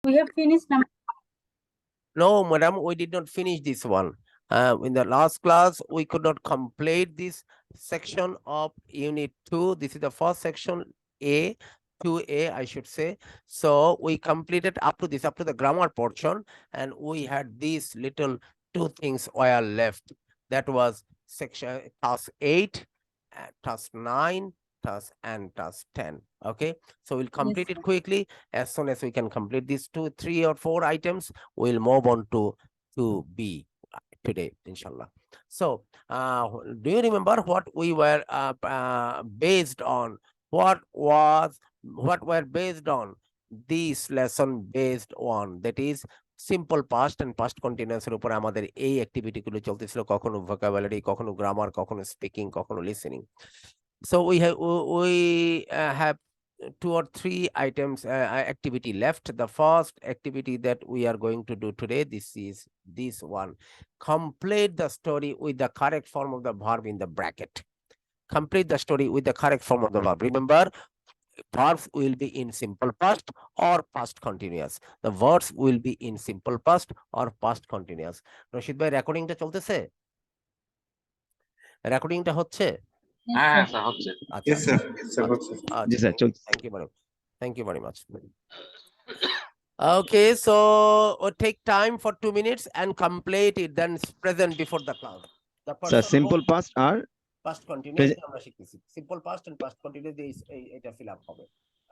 We have finished number. No, madam, we did not finish this one. In the last class, we could not complete this section of unit 2. This is the first section, A, 2A, I should say. So we completed up to this, up to the grammar portion, and we had these little two things were left. That was section task 8, task 9, task and task 10. Okay, so we'll complete it quickly. As soon as we can complete these 2, 3, or 4 items, we'll move on to B today, inshallah. So, do you remember what we were based on? What were based on this lesson based on? That is simple past and past continuous এর উপর আমাদের এই activity গুলো চলতেছিল, কখনো vocabulary, কখনো grammar, কখনো speaking, কখনো listening. So we have 2 or 3 items activity left. The first activity that we are going to do today, this is this one. Complete the story with the correct form of the verb in the bracket. Complete the story with the correct form of the verb. Remember, verbs will be in simple past or past continuous. The verbs will be in simple past or past continuous. Rashid bhai, recording টা চলতেছে? Recording টা হচ্ছে? হ্যাঁ sir হচ্ছে। Yes, sir. Yes, sir. Good, sir. G sir, thank you very much. Okay, so we'll take time for 2 minutes and complete it, then present before the class. The Sir, person simple past or past continuous আমরা শিখতেছি, simple past and past continuous এটা fill up হবে.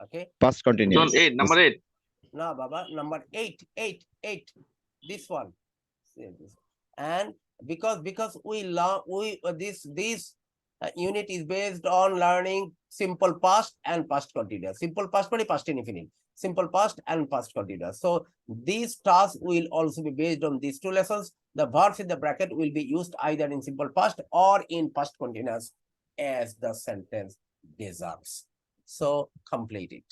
Okay, past continuous? Number 8. না বাবা, number 8, this one. And because we learn, this unit is based on learning simple past and past continuous. Simple past মানে past indefinite, simple past and past continuous. So these tasks will also be based on these 2 lessons. The verbs in the bracket will be used either in simple past or in past continuous as the sentence deserves. So complete it.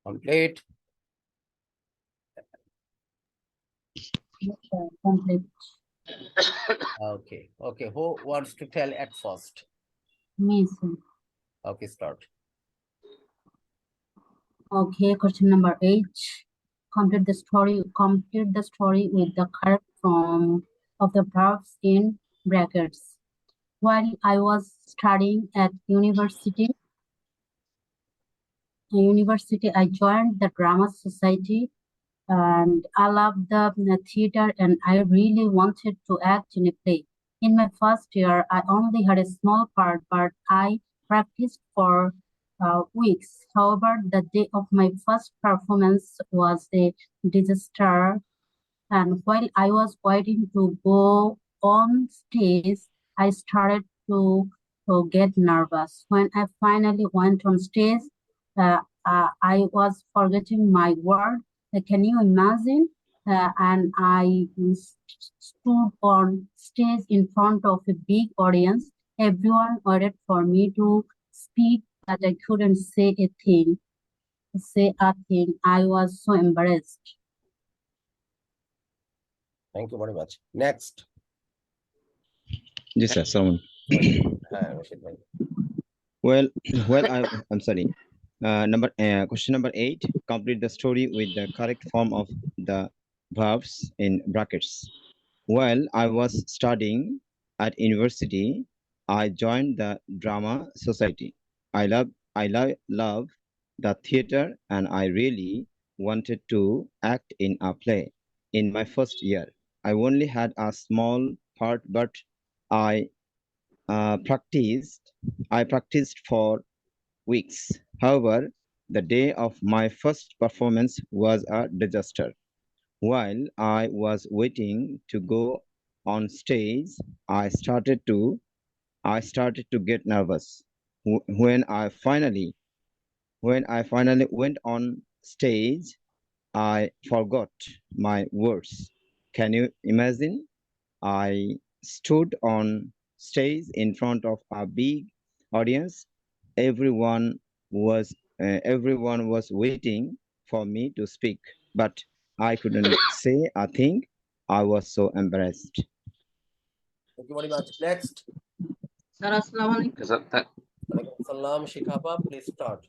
Complete. Complete. Okay. Okay. Who wants to tell at first? Me, sir. Okay, start. Okay, question number 8. Complete the story. Complete the story with the correct form of the verbs in brackets. While I was studying at university, I joined the drama society, and I loved the theater, and I really wanted to act in a play. In my first year, I only had a small part, but I practiced for weeks. However, the day of my first performance was a disaster, and while I was waiting to go on stage, I started to get nervous. When I finally went on stage, I was forgetting my word. Can you imagine? And I stood on stage in front of a big audience. Everyone waited for me to speak, but I couldn't say a thing. I was so embarrassed. Thank you very much. Next. Yes, sir. Someone. Rashid bhai. Well, I'm sorry. Question number 8. Complete the story with the correct form of the verbs in brackets. While I was studying at university, I joined the drama society. I love the theater, and I really wanted to act in a play. In my first year, I only had a small part, but I uh, practiced. I practiced for weeks. However, the day of my first performance was a disaster. While I was waiting to go on stage, I started to I started to get nervous. Wh- When I finally when I finally went on stage, I forgot my words. Can you imagine? I stood on stage in front of a big audience. Everyone everyone was waiting for me to speak, but I couldn't say a thing. I was so embarrassed. Thank you very much. Next. Sir, Assalamu alaikum. Okay, sir. Walaikum Salam, Shikhapa. Please start.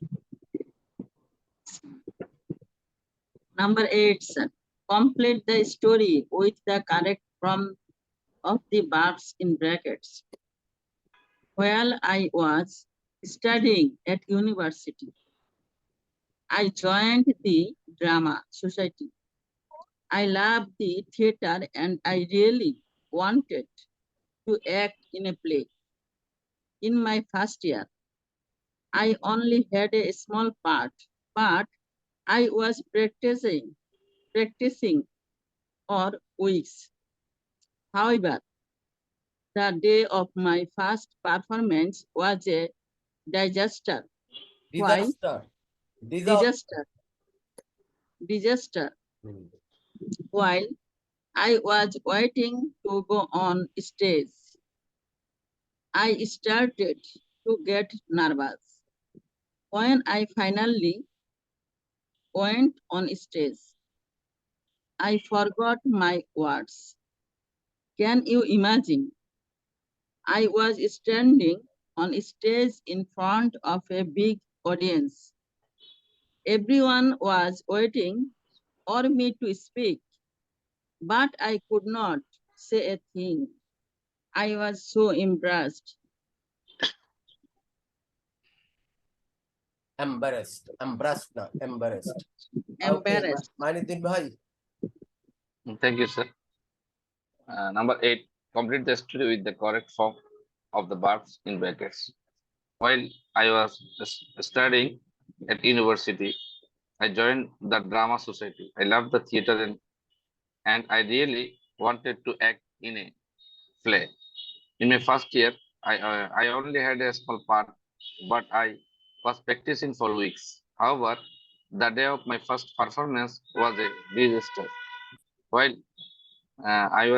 Number 8, sir. Complete the story with the correct form of the verbs in brackets. While I was studying at university, I joined the drama society. I loved the theater, and I really wanted to act in a play. In my first year, I only had a small part, but I was practicing for weeks. However, the day of my first performance was a disaster. Why? Disaster. Disaster. Disaster. Hmm. While I was waiting to go on stage, I started to get nervous. When I finally went on stage, I forgot my words. Can you imagine? I was standing on stage in front of a big audience. Everyone was waiting for me to speak, but I could not say a thing. I was so embarrassed. Embarrassed. Embarrassed. Na, embarrassed. Okay. Embarrassed. Manitin bhai. Thank you, sir. Number 8. Complete the story with the correct form of the verbs in brackets. While I was studying at university, I joined the drama society. I loved the theater, and I really wanted to act in a play. In my first year, I only had a small part, but I was practicing for weeks. However, the day of my first performance was a disaster. While I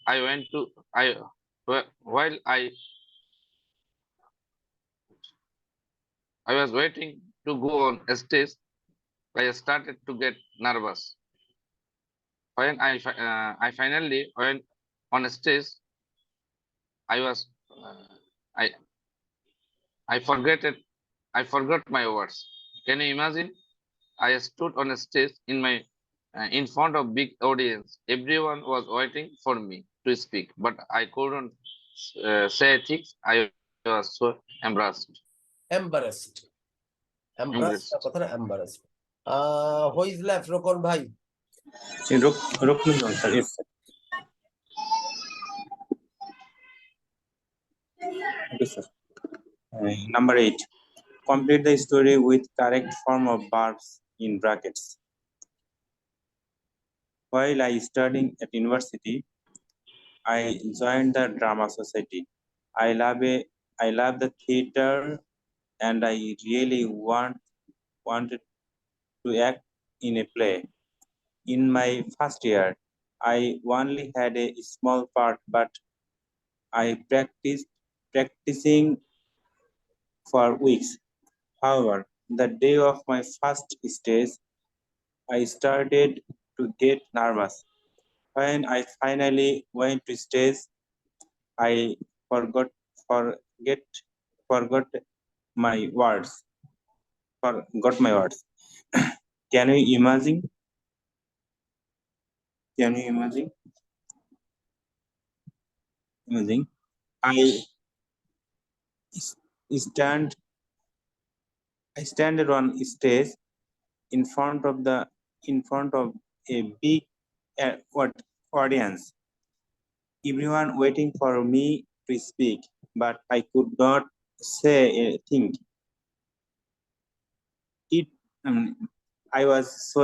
went to I while I was waiting to go on stage, I started to get nervous. When I finally went on stage, I was I I forgot it. I forgot my words. Can you imagine? I stood on a stage in front of big audience. Everyone was waiting for me to speak, but I couldn't say things. I was so embarrassed. Embarrassed. Embarrassed Embarrassed. কথাটা embarrassed. Who is left? রোকন ভাই। Rukmini, sir. Yes, sir. Okay, sir. Number 8. Complete the story with correct form of verbs in brackets. While I studying at university, I joined the drama society. I love the theater, and I really wanted to act in a play. In my first year, I only had a small part, but I practicing for weeks. However, the day of my first stage, I started to get nervous. When I finally went to stage, I forgot forget forgot my words. Forgot my words. Can you imagine? Can you imagine? Imagine. I stand. I standed on stage in front of a big what audience. Everyone waiting for me to speak, but I could not say anything. It I was so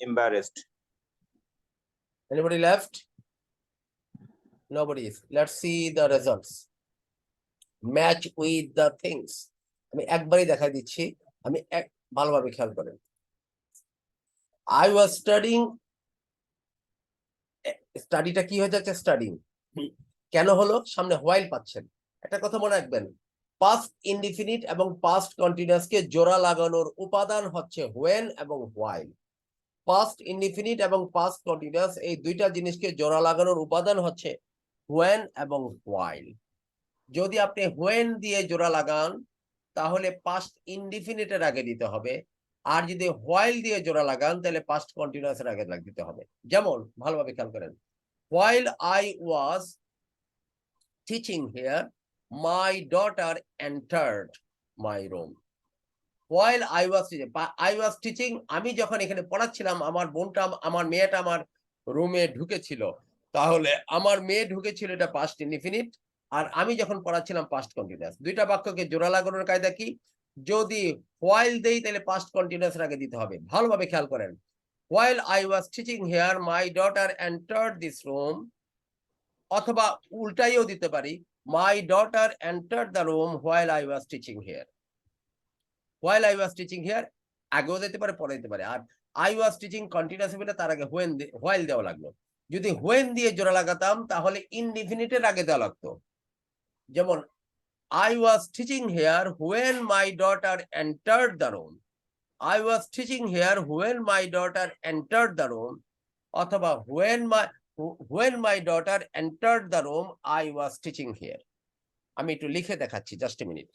embarrassed. Anybody left? Nobody is. Let's see the results. Match with the things. আমি একবারই দেখাই দিচ্ছি, আমি ভালোভাবে খেয়াল করেন। I was studying, স্টাডিটা কি হয়ে যাচ্ছে? স্টাডিং কেন হলো? সামনে হোয়াইল পাচ্ছেন। একটা কথা মনে রাখবেন, পাস্ট ইনডিফিনিট এবং পাস্ট কন্টিনিউয়াসকে জোড়া লাগানোর উপাদান হচ্ছে হোয়েন এবং হোয়াইল। পাস্ট ইনডিফিনিট এবং পাস্ট কন্টিনিউয়াস এই দুইটা জিনিসকে জোড়া লাগানোর উপাদান হচ্ছে হোয়েন এবং হোয়াইল। যদি আপনি হোয়েন দিয়ে জোড়া লাগান তাহলে পাস্ট ইনডিফিনিটের আগে দিতে হবে, আর যদি হোয়াইল দিয়ে জোড়া লাগান তাহলে পাস্ট কন্টিনিউয়াসের আগে দিতে হবে। যেমন ভালোভাবে খেয়াল করেন, while I was teaching here, my daughter entered my room. While I was teaching, আমি যখন এখানে পড়াচ্ছিলাম, আমার মেয়েটা আমার রুমে ঢুকেছিল, তাহলে আমার মেয়ে ঢুকেছিল এটা পাস্ট ইনডিফিনিট, আর আমি যখন পড়াচ্ছিলাম পাস্ট কন্টিনিউয়াস। দুইটা বাক্যকে জোড়া লাগানোর কায়দা কি? যদি হোয়াইল দেই তাহলে পাস্ট কন্টিনিউয়াস আগে দিতে হবে। ভালোভাবে খেয়াল করেন, while I was teaching here, my daughter entered this room, অথবা উল্টাইও দিতে পারি, my daughter entered the room while I was teaching here. While I was teaching here আগেও দিতে পারে, পরে দিতে পারে। আর I was teaching কন্টিনিউয়াস বলে তার আগে while দেওয়া লাগলো। যদি when দিয়ে জোড়া লাগাতাম তাহলে ইনডিফিনিটের আগে দেওয়া লাগতো। যেমন I was teaching here when my daughter entered the room. I was teaching here when my daughter entered the room, অথবা when my daughter entered the room, I was teaching here. আমি একটু লিখে দেখাচ্ছি, জাস্ট এ মিনিট।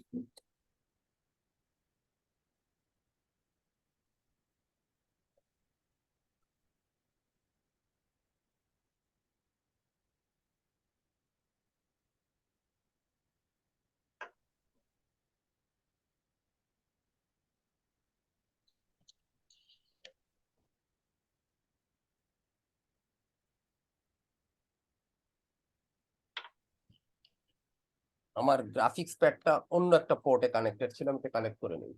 আমার graphics প্যাডটা অন্য একটা পোর্টে connected ছিল, আমি কানেক্ট করে নিই।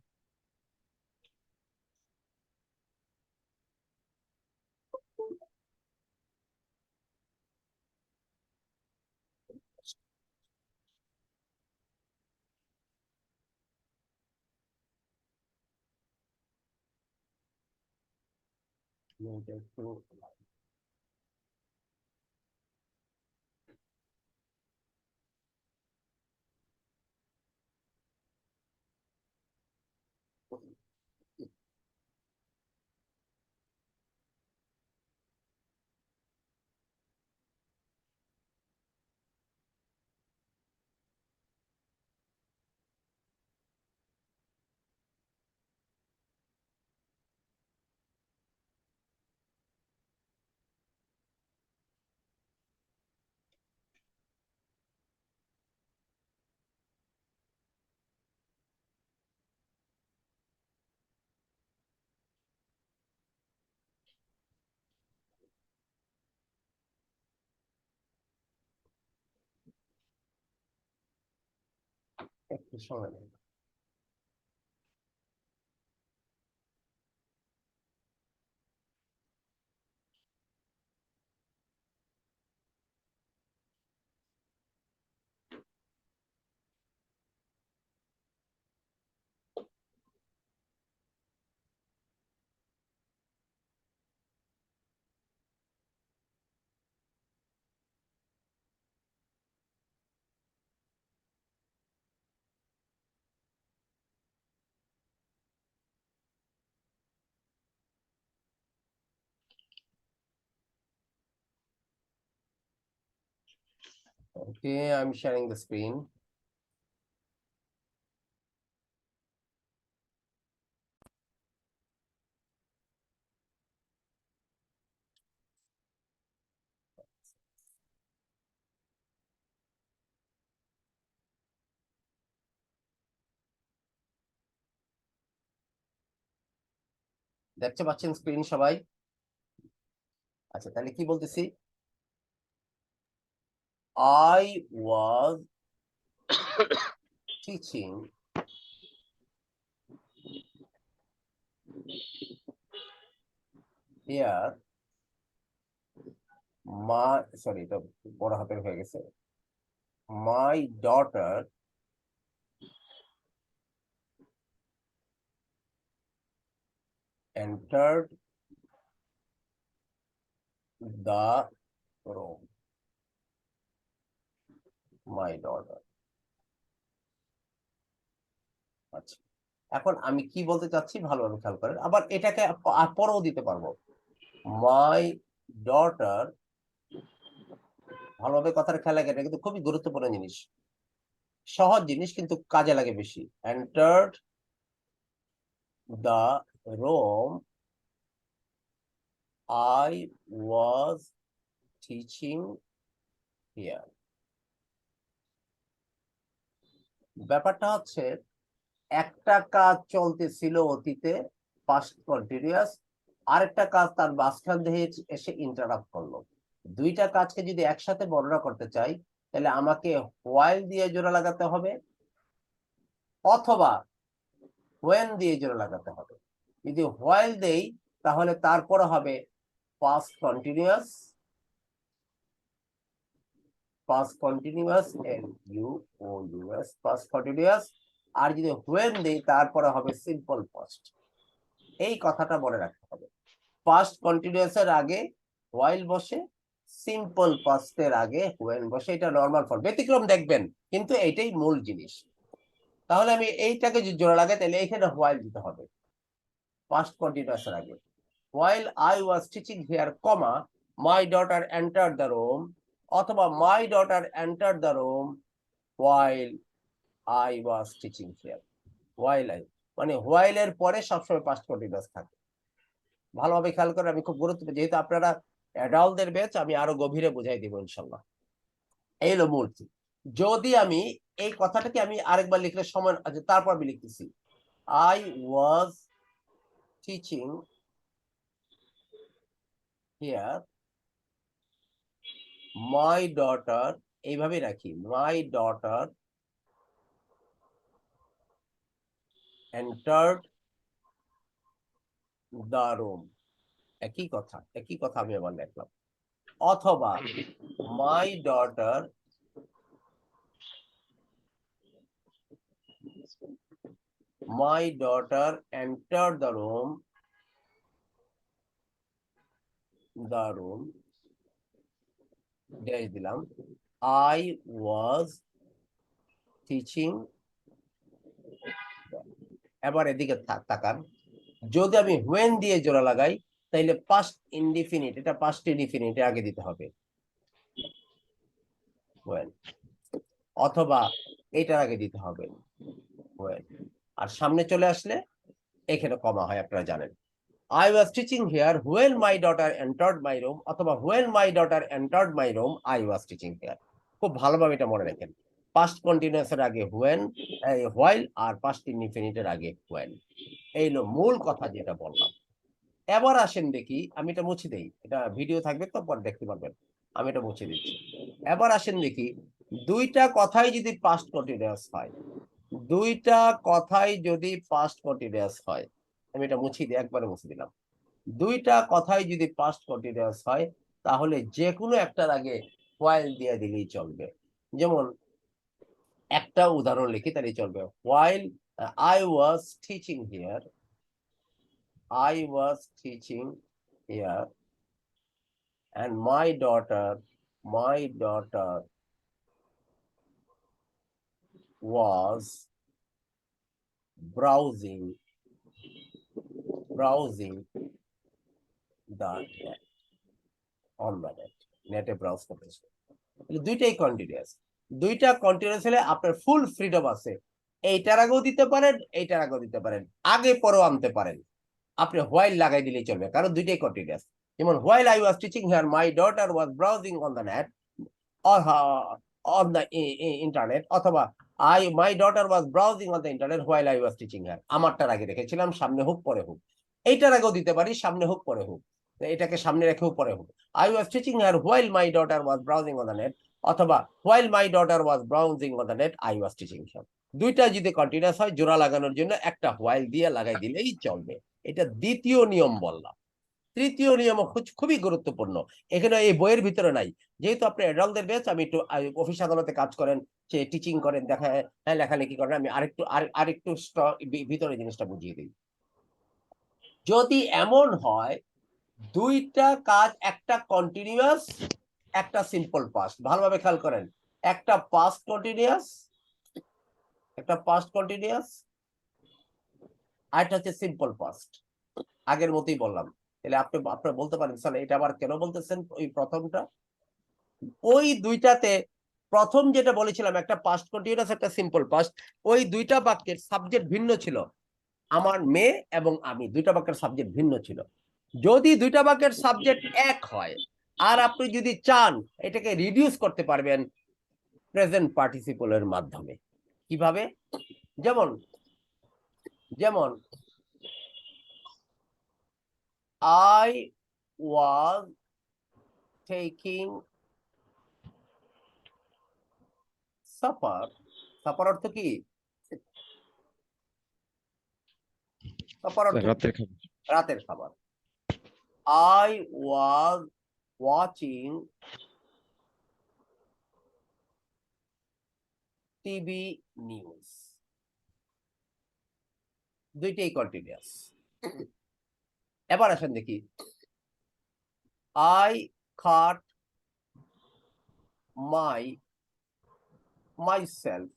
সময় নেই। Okay, I'm sharing the screen. দেখতে পাচ্ছেন স্ক্রিন সবাই? আচ্ছা, তাহলে কি বলতেছি? I was teaching here এটা বড় হাতের হয়ে গেছে। My daughter entered the room. My daughter. আচ্ছা, এখন আমি কি বলতে চাচ্ছি ভালোভাবে খেয়াল করেন। আবার এটাকে পরেও দিতে পারবো। My daughter, ভালোভাবে কথাটা খেয়াল লাগে, এটা কিন্তু খুবই গুরুত্বপূর্ণ জিনিস, সহজ জিনিস কিন্তু কাজে লাগে বেশি। Entered the room I was teaching here. ব্যাপারটা হচ্ছে একটা কাজ চলতেছিল অতীতে, পাস্ট কন্টিনিউয়াস, আরেকটা কাজ তার মাঝখান দিয়ে এসে ইন্টারাপ্ট করলো। দুইটা কাজকে যদি একসাথে বর্ণনা করতে চাই তাহলে আমাকে হোয়াইল দিয়ে জোড়া লাগাতে হবে অথবা হোয়েন দিয়ে জোড়া লাগাতে হবে। যদি হোয়াইল দেই তাহলে তারপরে হবে past continuous, past continuous, L-U-O-U-S, past continuous। আর যদি when দেই তারপরে হবে সিম্পল পাস্ট। এই কথাটা মনে রাখতে হবে, পাস্ট কন্টিনিউয়াস এর আগে while বসে, সিম্পল পাস্টের আগে when বসে। এটা নরমাল ফর্ম, ব্যতিক্রম দেখবেন কিন্তু এইটাই মূল জিনিস। তাহলে আমি এইটাকে যদি জোড়া লাগাই তাহলে এখানে while দিতে হবে পাস্ট কন্টিনিউয়াস এর আগে। while I was teaching here, comma, my daughter entered the room, অথবা my daughter entered the room while I was teaching here. while I, মানে while এর পরে সবসময় পাস্ট কন্টিনিউয়াস থাকে। ভালোভাবে খেয়াল করে, আমি খুব গুরুত্বপূর্ণ, যেহেতু আপনারা অ্যাডাল্টদের ব্যাচ, আমি আরো গভীরে বুঝাই দিব ইনশাল্লাহ। এই হলো মূল। যদি আমি এই কথাটাকে আমি আরেকবার লিখলে সময়, তারপর আমি লিখতেছি I was teaching here my daughter, এইভাবে রাখি, my daughter entered the room, একই কথা আমি আবার লিখলাম। অথবা my daughter entered the room, dash দিলাম, I was teaching। এবার এদিকে তাকান, যদি আমি when দিয়ে জোড়া লাগাই তাহলে পাস্ট ইনডিফিনিট, এটা পাস্ট ইনডিফিনিট আগে দিতে হবে when, অথবা এটার আগে দিতে হবে when, আর সামনে চলে আসলে এখানে কমা হয়, আপনারা জানেন। I was teaching here when my daughter entered my room, অথবা when my daughter entered my room I was teaching here। খুব ভালোভাবে এটা মনে রাখেন, পাস্ট কন্টিনিউয়াস এর আগে when, while, আর পাস্ট ইনডিফিনিট এর আগে when। এই হলো মূল কথা যেটা বললাম। এবার আসেন দেখি, আমি এটা মুছে দেই, এটা ভিডিও থাকবে তো পরে দেখতে পারবেন, আমি এটা মুছে দিচ্ছি। এবার আসেন দেখি, দুইটা কথাই যদি পাস্ট কন্টিনিউয়াস হয় দুইটা কথাই যদি পাস্ট কন্টিনিউয়াস হয়, আমি এটা মুছি দিই, একবারে মুছে দিলাম। দুইটা কথাই যদি পাস্ট কন্টিনিউয়াস হয় তাহলে যে কোনো একটার আগে while দিয়ে দিলেই চলবে। যেমন একটা উদাহরণ লিখি তাহলে চলবে। while I was teaching here, I was teaching here and my daughter was browsing the net on the net, নেটে ব্রাউজ করতেছে। দুইটাই কন্টিনিউয়াস। দুইটা কন্টিনিউয়াস হলে আপনার ফুল ফ্রিডম আছে, এইটার আগেও দিতে পারেন, এইটার আগেও দিতে পারেন, আগে পরেও আনতে পারেন। আপনি হোয়াইল লাগাই দিলেই চলবে, কারণ দুইটাই কন্টিনিউয়াস। যেমন while I was teaching here, my daughter was browsing on the net or on the internet, অথবা my daughter was browsing on the internet while I was teaching her। আমারটার আগে রেখেছিলাম, সামনে হোক পরে হোক। এইটার আগেও দিতে পারি, সামনে হোক পরে হোক, এটাকে সামনে রেখেও পরে হোক। I was teaching her while my daughter was browsing on the net, অথবা while my daughter was browsing on the net I was teaching her। দুইটা যদি কন্টিনিউয়াস হয়, জোড়া লাগানোর জন্য একটা while দিয়ে লাগাই দিলেই চলবে। এটা দ্বিতীয় নিয়ম বললাম। তৃতীয় নিয়ম খুবই গুরুত্বপূর্ণ, এখানে এই বইয়ের ভিতরে নাই। যেহেতু আপনি অ্যাডাল্টদের ব্যাচ, আমি একটু অফিস আদালতে কাজ করেন, সে টিচিং করেন, দেখা হ্যাঁ লেখালেখি করেন, আমি আরেকটু ভিতরে জিনিসটা বুঝিয়ে দিই। যদি এমন হয় দুইটা কাজ, একটা কন্টিনিউয়াস, একটা সিম্পল পাস্ট, ভালোভাবে খেয়াল করেন, একটা পাস্ট কন্টিনিউয়াস, আর একটা হচ্ছে সিম্পল পাস্ট। আগের মতোই বললাম। তাহলে আপনারা বলতে পারেন স্যার এটা আবার কেন বলতেছেন ওই প্রথমটা? ওই দুইটাতে প্রথম যেটা বলেছিলাম, একটা পাস্ট কন্টিনিউয়াস, একটা সিম্পল পাস্ট, ওই দুইটা বাক্যের সাবজেক্ট ভিন্ন ছিল। আমার মেয়ে এবং আমি, দুইটা বাক্যের সাবজেক্ট ভিন্ন ছিল। যদি দুইটা বাক্যের সাবজেক্ট এক হয়, আর আপনি যদি চান এটাকে রিডিউস করতে পারবেন প্রেজেন্ট পার্টিসিপলের মাধ্যমে। কিভাবে? যেমন I was taking supper। Supper অর্থ কি? সাপার অর্থ রাতের খাবার। I was watching TV news। দুইটাই কন্টিনিউয়াস। এবার আসেন দেখি, I cut myself,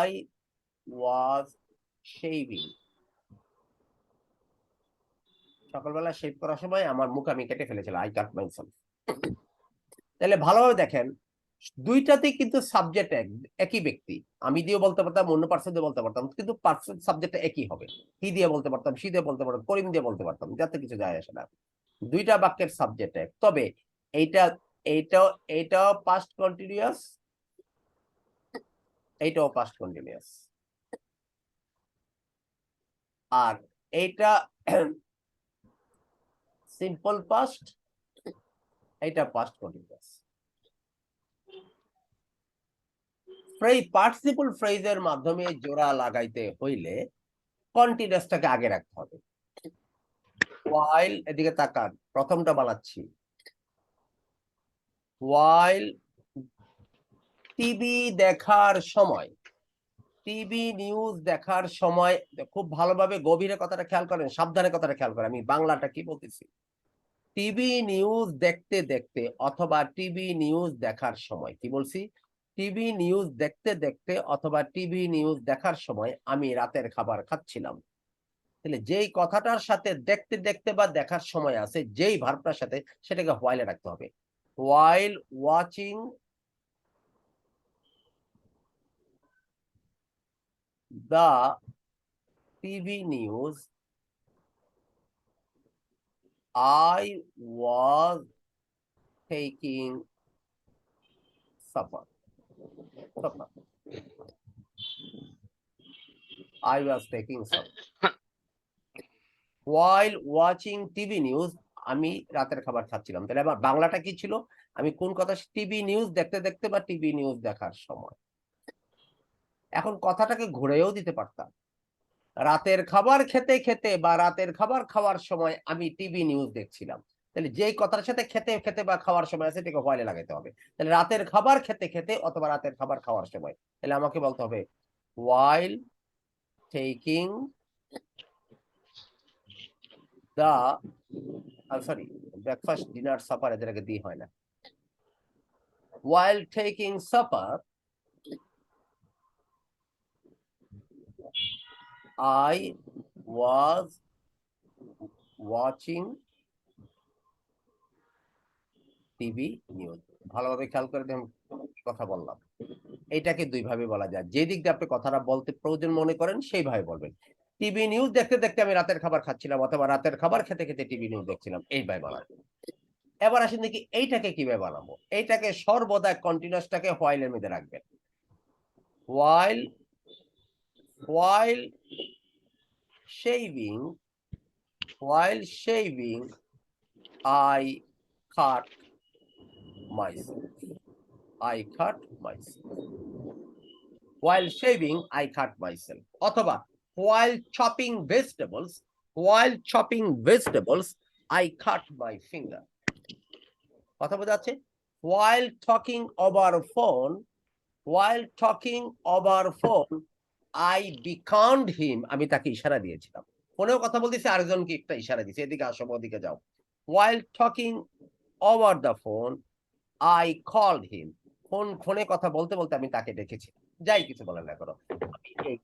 I was shaving। সকালবেলা শেভ করার সময় আমার মুখ আমি কেটে ফেলেছিলাম, I cut myself। তাহলে ভালোভাবে দেখেন, দুইটাতেই কিন্তু সাবজেক্ট একই ব্যক্তি। আমি দিয়ে বলতে পারতাম, অন্য পার্সন দিয়ে বলতে পারতাম, কিন্তু পার্সন সাবজেক্ট একই হবে। হি দিয়ে বলতে পারতাম, সি দিয়ে বলতে পারতাম, করিম দিয়ে বলতে পারতাম, যাতে কিছু যায় আসে না। দুইটা বাক্যের সাবজেক্ট এক, তবে এইটাও পাস্ট কন্টিনিউয়াস, এইটাও পাস্ট কন্টিনিউয়াস, আর এইটা সিম্পল পাস্ট, এইটা পাস্ট কন্টিনিউয়াস। পার্টিসিপল ফ্রেজের মাধ্যমে জোড়া লাগাইতে হইলে কন্টিনিউয়াসটাকে আগে রাখতে হবে। while, এদিকে তাকান, প্রথমটা বানাচ্ছি, while টিভি দেখার সময়, টিভি নিউজ দেখার সময়, খুব ভালোভাবে গভীরে কথাটা খেয়াল করেন, সাবধানে কথাটা খেয়াল করেন, আমি বাংলাটা কি বলতেছি। টিভি নিউজ দেখতে দেখতে অথবা টিভি নিউজ দেখার সময়, কি বলছি? টিভি নিউজ দেখতে দেখতে অথবা টিভি নিউজ দেখার সময় আমি রাতের খাবার খাচ্ছিলাম। তাহলে যেই কথাটার সাথে দেখতে দেখতে বা দেখার সময় আছে, যেই ভার্বটার সাথে, সেটাকে while রাখতে হবে। while watching the TV news, I was taking supper। I was taking supper। while watching TV news, আমি রাতের খাবার খাচ্ছিলাম। তাহলে আমার বাংলাটা কি ছিল? আমি কোন কথা? টিভি নিউজ দেখতে দেখতে বা টিভি নিউজ দেখার সময়। এখন কথাটাকে ঘুরেও দিতে পারতাম, রাতের খাবার খেতে খেতে বা রাতের খাবার খাওয়ার সময় আমি টিভি নিউজ দেখছিলাম। তাহলে যেই কথার সাথে খেতে খেতে বা খাওয়ার সময় আছে এটাকে হোয়াইলে লাগাতে হবে। তাহলে রাতের খাবার খেতে খেতে অথবা রাতের খাবার খাওয়ার সময়, তাহলে আমাকে বলতে হবে while taking the sorry breakfast dinner supper এদেরকে দিয়ে হয় না, while taking supper I was watching TV news. ভালোভাবে খেয়াল করে দেখুন কথা বললাম, এইটাকে দুই ভাবে বলা যায়। যে দিক দিয়ে আপনি কথাটা বলতে প্রয়োজন মনে করেন সেইভাবে বলবেন। টিভি নিউজ দেখতে দেখতে আমি রাতের খাবার খাচ্ছিলাম অথবা রাতের খাবার খেতে খেতে টিভি নিউজ দেখছিলাম, এইভাবে বলা যায়। এবার আসেন দেখি এইটাকে কিভাবে বানাবো। এইটাকে সর্বদা কন্টিনিউয়াসটাকে হোয়াইলের মধ্যে রাখবেন। while shaving I cut myself. While shaving I cut myself. অথবা while chopping vegetables I cut my finger. কথা বোঝা যাচ্ছে? while talking over phone I beckoned him. আমি তাকে ইশারা দিয়েছিলাম। ফোনেও কথা বলতেছি, আরেকজনকে একটা ইশারা দিয়েছি, এদিকে আসো, ওদিকে যাও। while talking over the phone I called him. ফোনে কথা বলতে বলতে আমি তাকে ডেকেছি। যাই কিছু বলেন না করো, আমি এই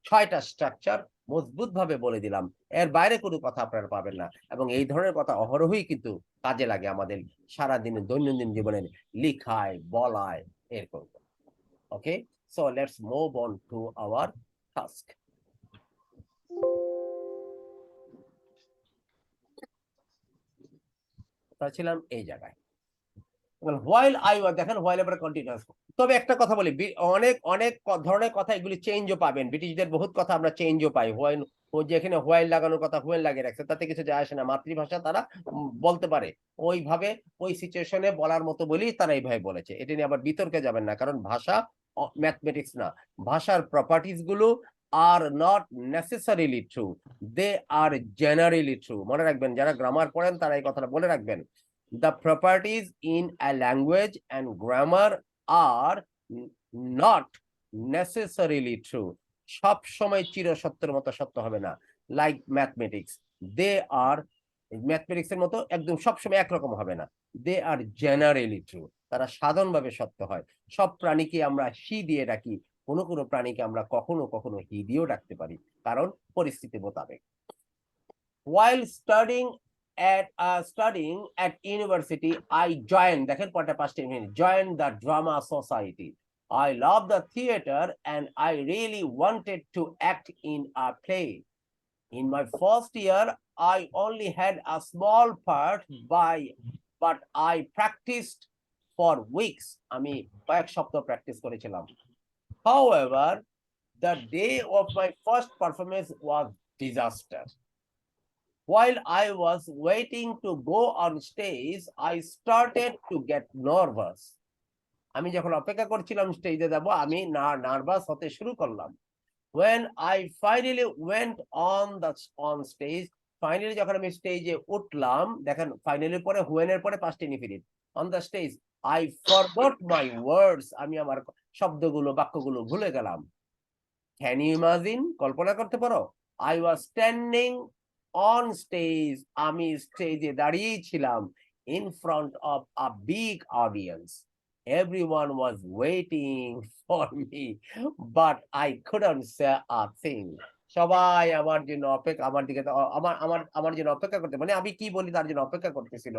6টা স্ট্রাকচার মজবুত ভাবে বলে দিলাম, এর বাইরে কোনো কথা আপনারা পাবেন না। এবং এই ধরনের কথা অহরহই কিন্তু কাজে লাগে আমাদের সারাদিনের দৈনন্দিন জীবনের লিখায়, বলায়, এরকম। ওকে, so let's move on to our task. ছিলাম এই জায়গায় while I was, দেখেন while এবারে কন্টিনিউয়াস। তবে একটা কথা বলি, অনেক ধরনের কথা এগুলি চেঞ্জও পাবেন, ব্রিটিশদের বহুত কথা আমরা চেঞ্জও পাই। হোয়াইল, ও যেখানে হোয়াইল লাগানোর কথা হোয়েল লাগিয়ে রাখছে, তাতে কিছু যায় আসে না, মাতৃভাষা তারা বলতে পারে ওইভাবে, ওই সিচুয়েশনে বলার মতো বলেই তারা এইভাবে বলেছে। এটা নিয়ে আবার বিতর্কে যাবেন না, কারণ ভাষা ম্যাথমেটিক্স না, ভাষার প্রপার্টিজ গুলো are not necessarily true, they are generally true. মনে রাখবেন, যারা গ্রামার পড়েন তারা এই কথাটা বলে রাখবেন। The properties in a language and grammar are not necessarily true. সব সময় চিরসত্যের মতো সত্য হবে না। Like mathematics, they are, mathematics এর মতো একদম সবসময় একরকম হবে না। They are generally true. তারা সাধারণভাবে সত্য হয়। সব প্রাণীকে আমরা হি দিয়ে ডাকি, কোনো কোনো প্রাণীকে আমরা কখনো কখনো হি দিয়েও ডাকতে পারি, কারণ পরিস্থিতি মোতাবেক। While studying at university I joined, দেখেন পড়াটা past tense, joined the drama society. I love the theater and I really wanted to act in a play. In my first year I only had a small part but I practiced for weeks. আমি কয়েক সপ্তাহ practice করেছিলাম। However, the day of my first performance was disaster. While I was waiting to go on stage, I started to get nervous. আমি যখন অপেক্ষা করছিলাম স্টেজে যাব, আমি নার্ভাস হতে শুরু করলাম। When I finally went on stage, finally যখন আমি স্টেজে উঠলাম, দেখেন ফাইনালি পরে when এর পরে past indefinite, on the stage I forgot my words. আমি আমার শব্দগুলো, বাক্যগুলো ভুলে গেলাম। Can you imagine? কল্পনা করতে পারো? I was standing on stage, আমি স্টেজে দাঁড়িয়েই ছিলাম, in front of a big audience. Everyone was waiting for me, but I couldn't say a thing. সবাই আমার জন্য আমার দিকে আমার জন্য অপেক্ষা করতে, মানে আমি কি বলি তার জন্য অপেক্ষা করতেছিল,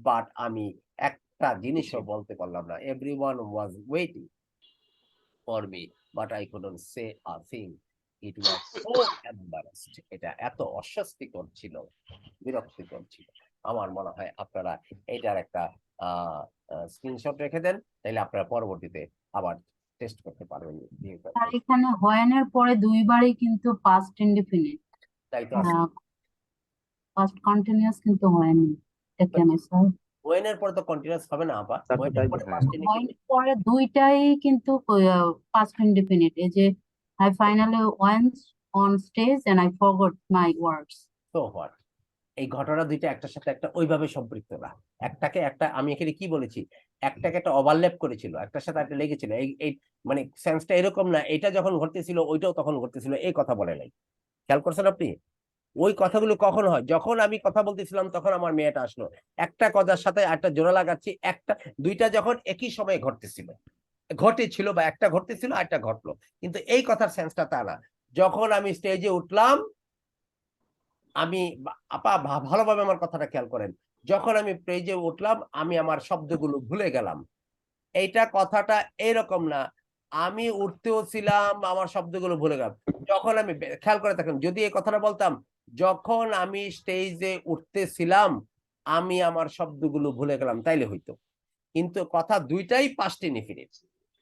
বাট আমি একটা জিনিসও বলতে পারলাম না। Everyone was waiting for me, but I couldn't say a thing. It was so embarrassed. এটা এত অস্বস্তিকর ছিল, বিরক্তিকর ছিল। আমার মনে হয় আপনারা এটার একটা স্ক্রিনশট রেখে দেন, তাহলে আপনারা পরবর্তীতে আবার টেস্ট করতে পারবেন। আর এখানে when এর পরে দুইবারই কিন্তু past indefinite, তাই তো আছে। past continuous কিন্তু হয়নি। এটা কেন স্যার? when এর পরে তো কন্টিনিউয়াস হবে না আপা, when এর পরে past when indefinite। এর পরে দুইটাই কিন্তু past indefinite। এই যে I finally went on stage and I forgot my words. So what? এই ঘটনা দুইটা একটার সাথে একটা ওইভাবে সম্পৃক্ত না। একটাকে একটা, আমি এখানে কি বলেছি, একটাকে একটা ওভারল্যাপ করেছিল, একটার সাথে একটা লেগেছিল। এই মানে সেন্সটা এরকম না, এটা যখন ঘটতেছিল ওইটাও তখন ঘটতেছিল, এই কথা বলে নাই। খেয়াল করছেন আপনি? ওই কথাগুলো কখন হয়, যখন আমি কথা বলতেছিলাম তখন আমার মেয়েটা আসলো, একটা কথার সাথে একটা জোড়া লাগাচ্ছি, একটা দুইটা যখন একই সময়ে ঘটেছিল বা একটা ঘটতেছিল আর একটা ঘটলো, কিন্তু এই কথার সেন্সটা তা না। যখন আমি স্টেজে উঠলাম, আমি আপা ভালোভাবে আমার কথাটা খেয়াল করেন, যখন আমি স্টেজে উঠলাম আমি আমার শব্দগুলো ভুলে গেলাম। এইটা কথাটা এরকম না, আমি উঠতেও ছিলাম আমার শব্দগুলো ভুলে গেলাম। যখন আমি খেয়াল করে থাকেন, যদি এই কথাটা বলতাম যখন আমি স্টেজে উঠতেছিলাম আমি আমার শব্দগুলো ভুলে গেলাম, তাইলে হইতো। কিন্তু কথা দুইটাই পাস্ট ইনডিফিনিট,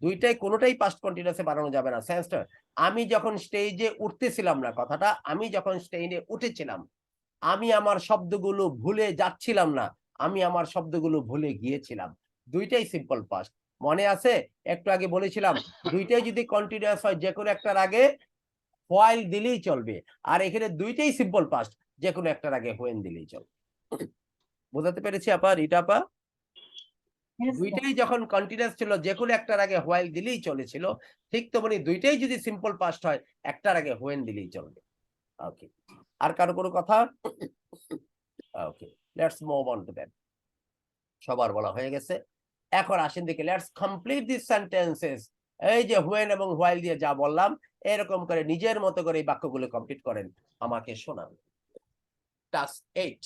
দুইটাই কোনোটাই পাস্ট কন্টিনিউয়াসে বানানো যাবে না। সেন্সটা আমি যখন স্টেজে উঠতেছিলাম না, কথাটা আমি যখন স্টেজে উঠেছিলাম আমি আমার শব্দগুলো ভুলে যাচ্ছিলাম না, আমি আমার শব্দগুলো ভুলে গিয়েছিলাম। দুইটাই সিম্পল পাস্ট। মনে আছে একটু আগে বলেছিলাম দুইটাই যদি কন্টিনিউয়াস হয় যে কোনো একটার আগে হোয়াইল দিলেই চলবে, আর এখানে দুইটাই সিম্পল পাস্ট, যে কোনো একটার আগে হোয়েন দিলেই চলবে। বোঝাতে পেরেছি আপা, রিটা আপা? Yes, sir. দুইটাই যখন কন্টিনিউয়াস ছিল যে কোনো একটার আগে হোয়াইল দিলেই চলেছিল, ঠিক তেমনি দুইটাই যদি সিম্পল পাস্ট হয় একটার আগে হোয়েন দিলেই চলবে। ওকে, আর কারো কোনো কথা? Okay, let's move on to that. সবার বলা হয়ে গেছে, এখন আসেন দেখি লেটস কমপ্লিট দিস সেন্টেন্সেস। এই যে হোয়েন এবং হোয়াইল দিয়ে যা বললাম এরকম করে নিজের মতো করে এই বাক্যগুলো কমপ্লিট করেন, আমাকে শোনান। Task 8।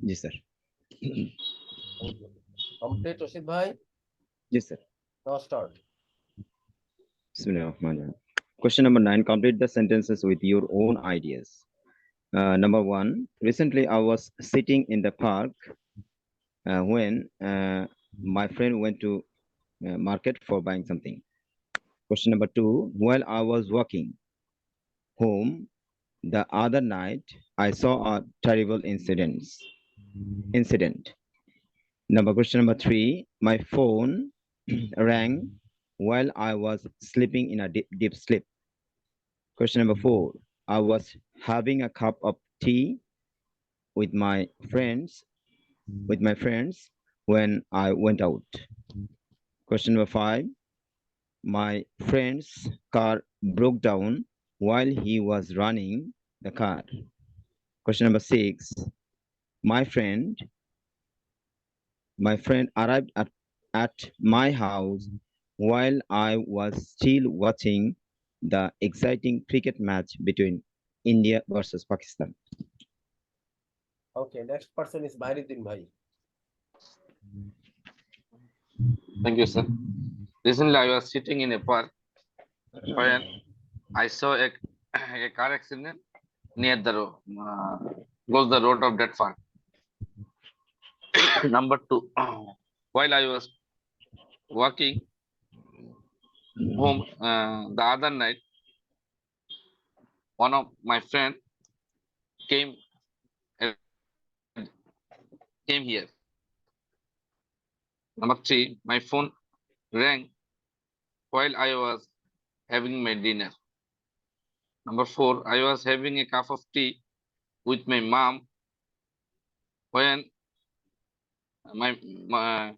Yes, sir. Complete Rashid ভাই? Yes, sir. Now start. Bismillahirrahmanirrahim. Question number 9. Complete the sentences with your own ideas. Number 1. Recently, I was sitting in the park when my friend went to market for buying something. Question number 2. While I was walking home the other night, I saw a terrible incident. Question number 3. My phone rang while I was sleeping in a deep sleep. Question number 4. I was having a cup of tea with my friends when I went out. Question number 5. My friend's car broke down while he was running the car. Question number 6. My friend arrived at my house while I was still watching the exciting cricket match between India versus Pakistan. Okay, next person is Mahiruddin ভাই। Thank you, sir. Recently, I was sitting in a park when I saw a car accident near the road. goes the road of that far. Number 2, while I was walking home the other night, one of my friend came came here. Number 3, my phone rang while I was having my dinner. Number 4, I was having a cup of tea with my mom when my, my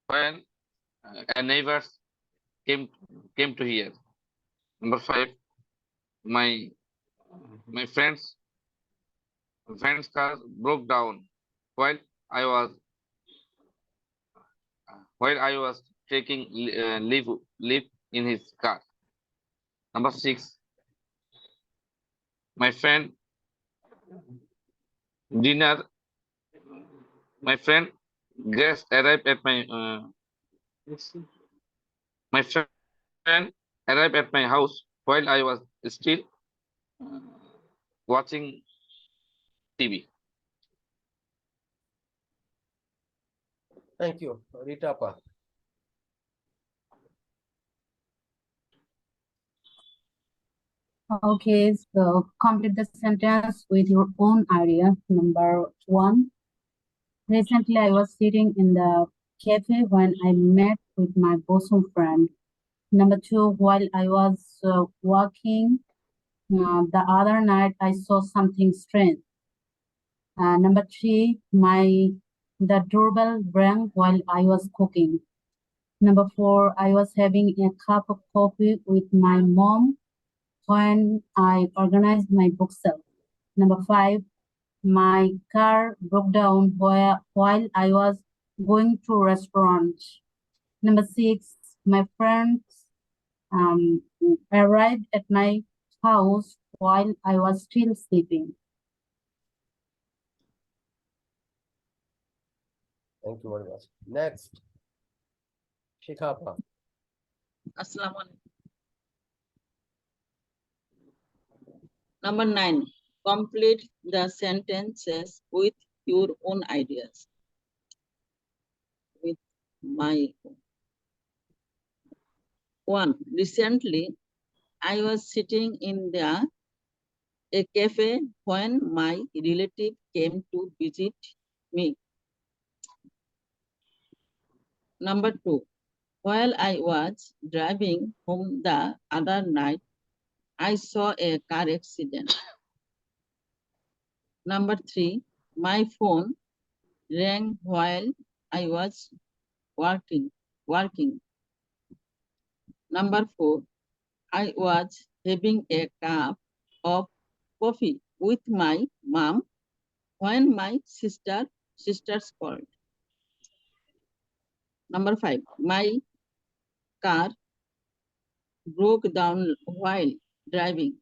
when a neighbor came came to here. Number 5, my my friend's car broke down while I was taking leave in his car. Number 6, my friend dinner. My friend guest arrived at my friend arrived at my house while I was still uh, watching TV. Thank you, Rita Appa. Okay, so complete the sentence with your own idea. Number 1. Recently, I was sitting in the cafe when I met with my bosom friend. Number 2. While I was walking the other night, I saw something strange. Number 3. The doorbell rang while I was cooking. Number 4. I was having a cup of coffee with my mom when I organized my bookshelf. Number 5, my car broke down while I was going to a restaurant. Number 6, my friends arrived at my house while I was still sleeping. Thank you very much. Next, Shikha Appa. Assalamu alaikum. Number 9, complete the sentences with your own ideas. With my own. 1. Recently, I was sitting in a cafe when my relative came to visit me. Number 2. While I was driving home the other night, I saw a car accident. Number 3. My phone rang while I was working. Number 4. I was having a cup of coffee with my mom when my sisters called. Number 5. My car broke down while driving.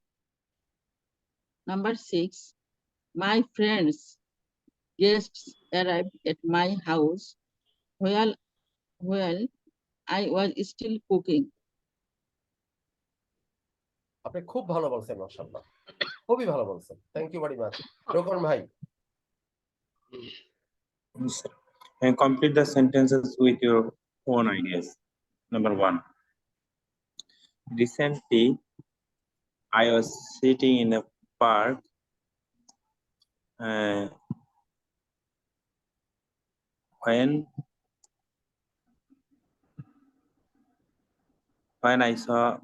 Number 6. My friends' guests arrived at my house while I was still cooking. আপনি খুব ভালো বলছেন, মাশাআল্লাহ, খুবই ভালো বলছেন। Thank you very much. Rokon ভাই। And complete the sentences with your own ideas. Number 1. Recently, I was sitting in a park when I saw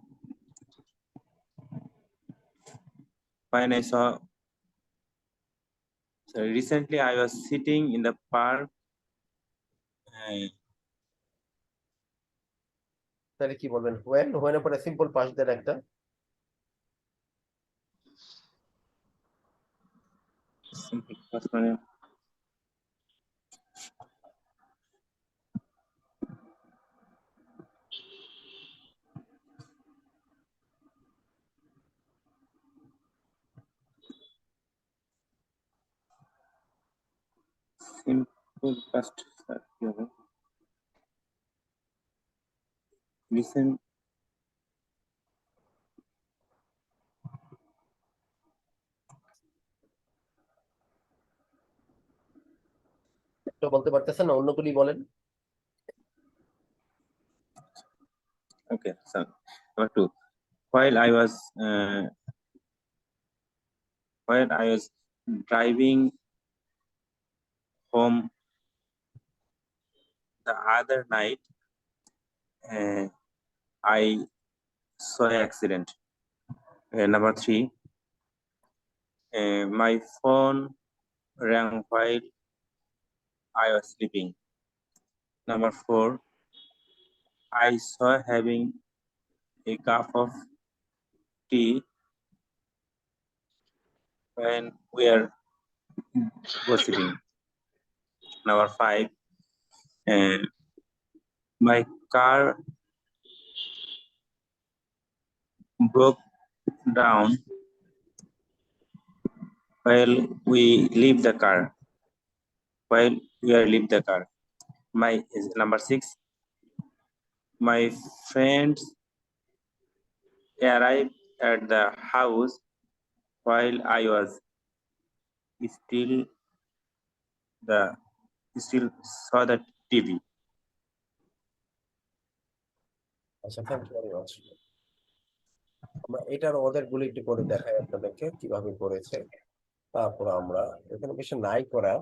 recently I was sitting in the park তাহলে কি বলবেন? when এর পরে simple past দেন একটা। simple past মানে simple past কি হবে? Listen. তো বলতে পারতেছেন না, অন্যগুলি বলেন। Okay, so number 2. While I was driving home the other night, I saw an accident. Number 3. My phone rang while I was sleeping. Number 4. I saw having a cup of tea when we are gossiping. Number 5. My car broke down while we leave the car. My number 6. My friends arrived at the house while I was still saw the TV. আচ্ছা, thank you very much. আমরা এটার ওদের গুলি একটু করে দেখাই আপনাদেরকে কিভাবে করেছে। তারপর আমরা এখানে বেশি নাই করা,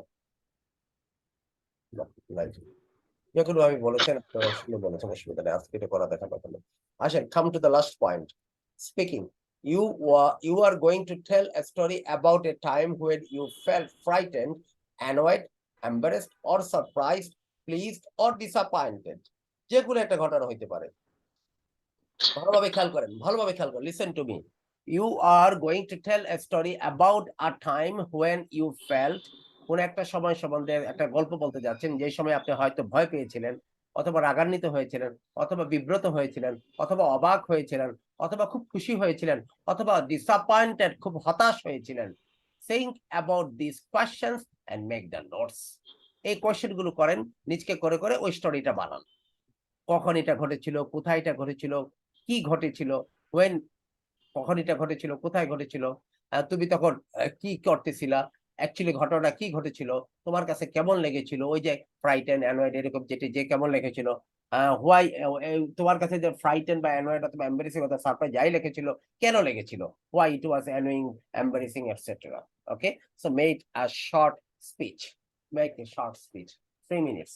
যেগুলো আমি বলেছেন আপনারা শুনে বলেছেন, অসুবিধা নেই, আজকে এটা করা দেখাবো। আসেন, come to the last point. Speaking, you are going to tell a story about a time when you felt frightened, annoyed, embarrassed or surprised, pleased or disappointed। যেগুলো একটা ঘটনা হইতে পারে। ভালোভাবে খেয়াল করেন, listen to me. You are going to tell a story about a time when you felt, কোন একটা সময় সম্বন্ধে একটা গল্প বলতে যাচ্ছেন যে সময় আপনি হয়তো ভয় পেয়েছিলেন, অথবা রাগান্বিত হয়েছিলেন, অথবা বিব্রত হয়েছিলেন, অথবা অবাক হয়েছিলেন, অথবা খুব খুশি হয়েছিলেন, অথবা ডিসঅ্যাপয়েন্টেড, খুব হতাশ হয়েছিলেন। Think about this questions and make the notes. এই কোয়েশ্চেন গুলো করেন, নিজকে করে করে ওই স্টোরিটা বানান। কখন এটা ঘটেছিল, কোথায় এটা ঘটেছিল, কি ঘটেছিল, when, কখন এটা ঘটেছিল, কোথায় ঘটেছিল, তুমি তখন কি করতেছিলা, অ্যাকচুয়ালি ঘটনা কি ঘটেছিল, তোমার কাছে কেমন লেগেছিল, ওই যে ফ্রাইটেন, অ্যানয়েড, এরকম যেটি যে কেমন লেগেছিল, হোয়াই, তোমার কাছে যে ফ্রাইটেন বা অ্যানয়েড অথবা এম্বারেসিং অথবা সারপ্রাইজ যাই লেগেছিল, কেন লেগেছিল, why it was annoying, embarrassing, etcetera. Okay, so make a short speech, 3 minutes।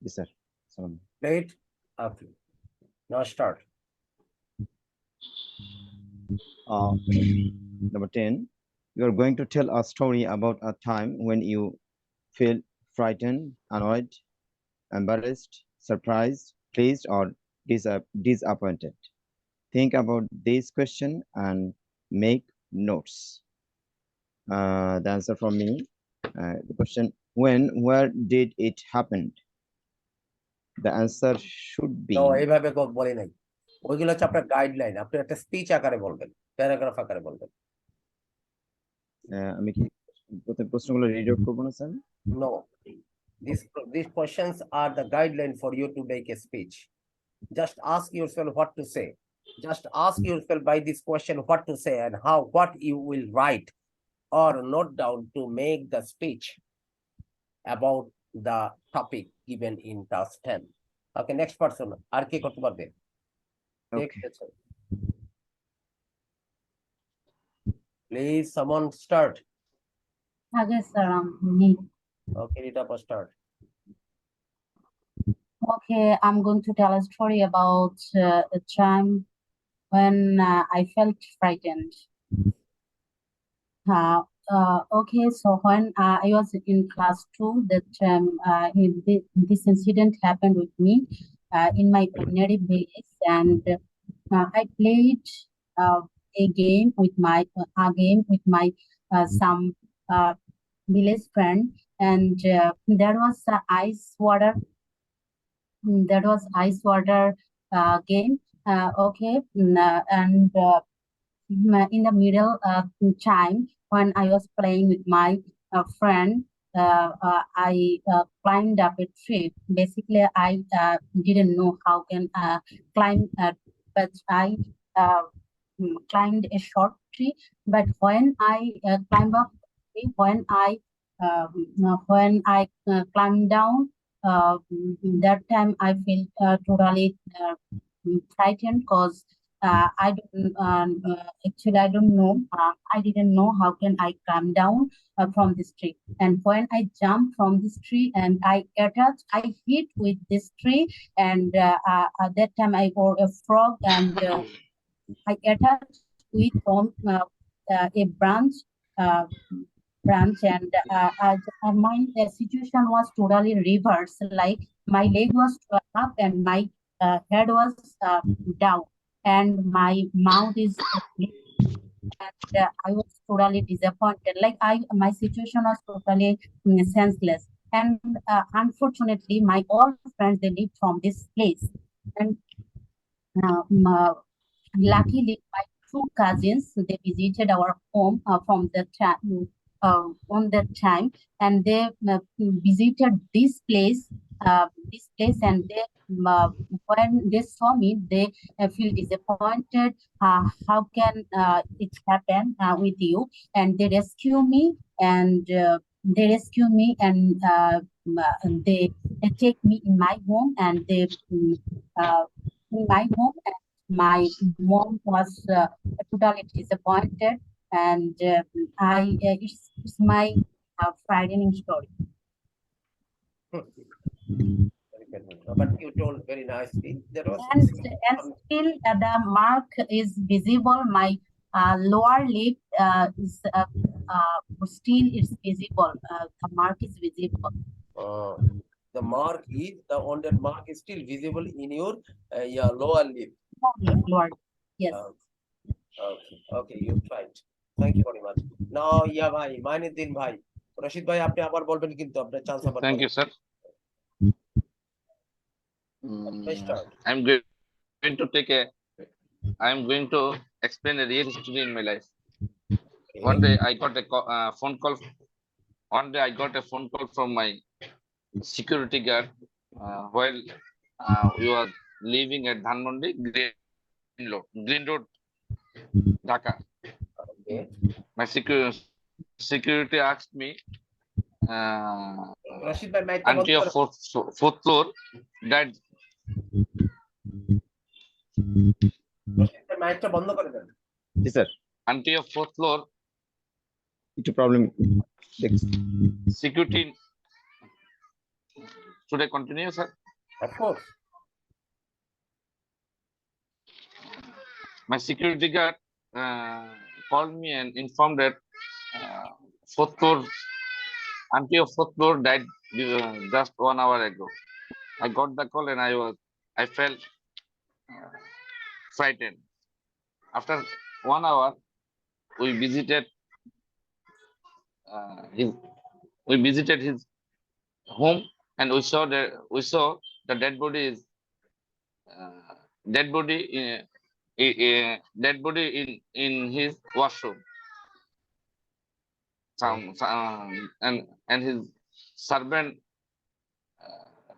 Yes, sir. Salam. Right? Okay. Now start. Number 10, you are going to tell a story about a time when you feel frightened, annoyed, embarrassed, surprised, pleased, or disappointed. Think about this question and make notes. The answer from me, the question, when, where did it happen? The answer should be, No, এইভাবে বলি নাই। ওইগুলো হচ্ছে আপনার guideline. আপনি একটা speech আকারে বলবেন, প্যারাগ্রাফ আকারে বলবেন। আমি কি প্রশ্নগুলো রিড আউট করবো না sir? No, these questions are the guideline for you to make a speech. Just ask yourself what to say. Just ask yourself by this question what to say and what you will write or note down to make the speech about the topic given in task 10. Okay, next person. আর কে করতে পারবে? Okay. Please, someone start. Okay, sir. Me. Okay, Rita, start. Okay, I'm going to tell a story about a time when I felt frightened. Okay, so when I was in class 2, this incident happened with me in my native village, and I played a game with some village friend, and there was ice water. That was ice water game. Okay, and in the middle time when I was playing with my friend, I climbed up a tree. Basically, I didn't know how can climb, but I climbed a short tree. But when I climbed up the tree, when I climbed down, that time I feel totally frightened because I don't actually I don't know. I didn't know how can I climb down from this tree. And when I jumped from this tree and I hit with this tree, and at that time I wore a frog, and I attached with from a branch, and my situation was totally reversed. Like my leg was up and my head was down, and my mouth is and I was totally disappointed. Like my situation was totally senseless. And unfortunately, my all friends, they lived from this place, and luckily my two cousins, they visited our home from the time on that time, and they visited this place, and they when they saw me, they feel disappointed. How can it happen with you? And they rescue me, and they take me in my home, and they in my home. My mom was totally disappointed, and it's my frightening story. But you told very nicely. There was And still the mark is visible. My lower lip is still is visible. The mark is visible. the mark is the wounded mark is still visible in your lower lip. Lord. Yes. Okay, you tried. Thank you very much. Now, ভাই মাইনুদ্দিন ভাই, রশিদ ভাই আপনি আবার বলবেন কিন্তু আপনার chance আবার Thank you, sir. start. I'm going to take a. I'm going to explain a real history in my life. One day I got a phone call. One day I got a phone call from my security guard while we were living at Dhanmondi Green Road, Dhaka. Okay. My security asked me, Rashid ভাই মাইকটা বন্ধ auntie of করেন। fourth floor died. Rashid ভাই মাইকটা বন্ধ করে দেন। Yes, sir. Auntie of fourth floor It's a problem. security. Should I continue, sir? Of course. My security guard called me and informed that fourth floor auntie of fourth floor died just 1 hour ago. I got the call and I felt frightened. After 1 hour, we visited his home and we saw the dead body is dead body in his washroom. And his servant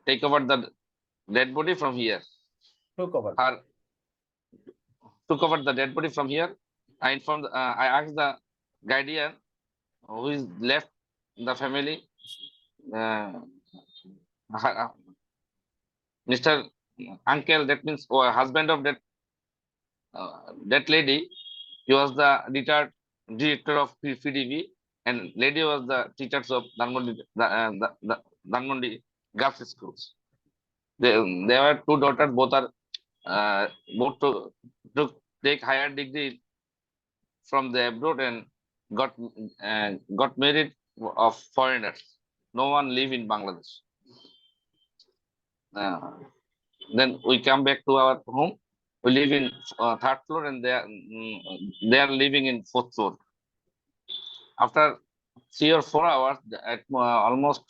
take over the dead body from here. Took over. Took over the dead body from here. I asked the guardian who is left the family, Mr. Uncle, that means husband of that lady. He was the retired director of PDV, and lady was the teachers of Dhanmondi girls schools. There were two daughters, both to take higher degree from the abroad and got married of foreigners. No one live in Bangladesh. Then we come back to our home. We live in third floor and they are living in fourth floor. After 3 or 4 hours at almost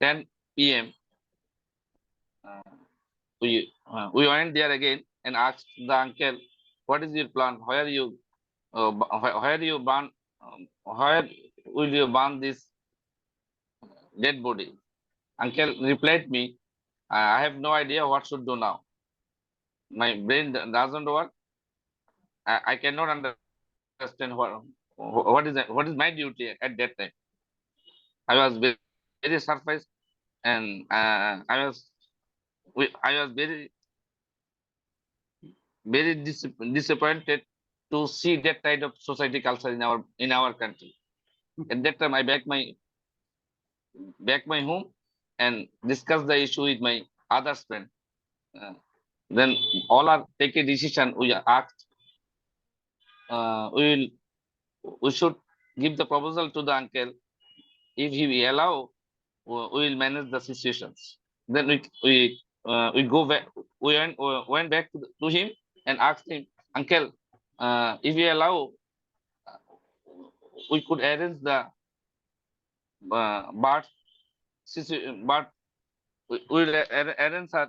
10 p.m. We went there again and asked the uncle, what is your plan? Where will you burn this dead body? Uncle replied me, I have no idea what should do now. My brain doesn't work. I cannot understand what is my duty at that time. I was very surprised and I was very disappointed to see that kind of society culture in our country. At that time, I back my home and discuss the issue with my other friend. Then all are take a decision. We asked, we should give the proposal to the uncle. If he will allow, we will manage the situations. Then we go back. We went back to him and asked him, uncle, if you allow, we could arrange the but we will arrange sir.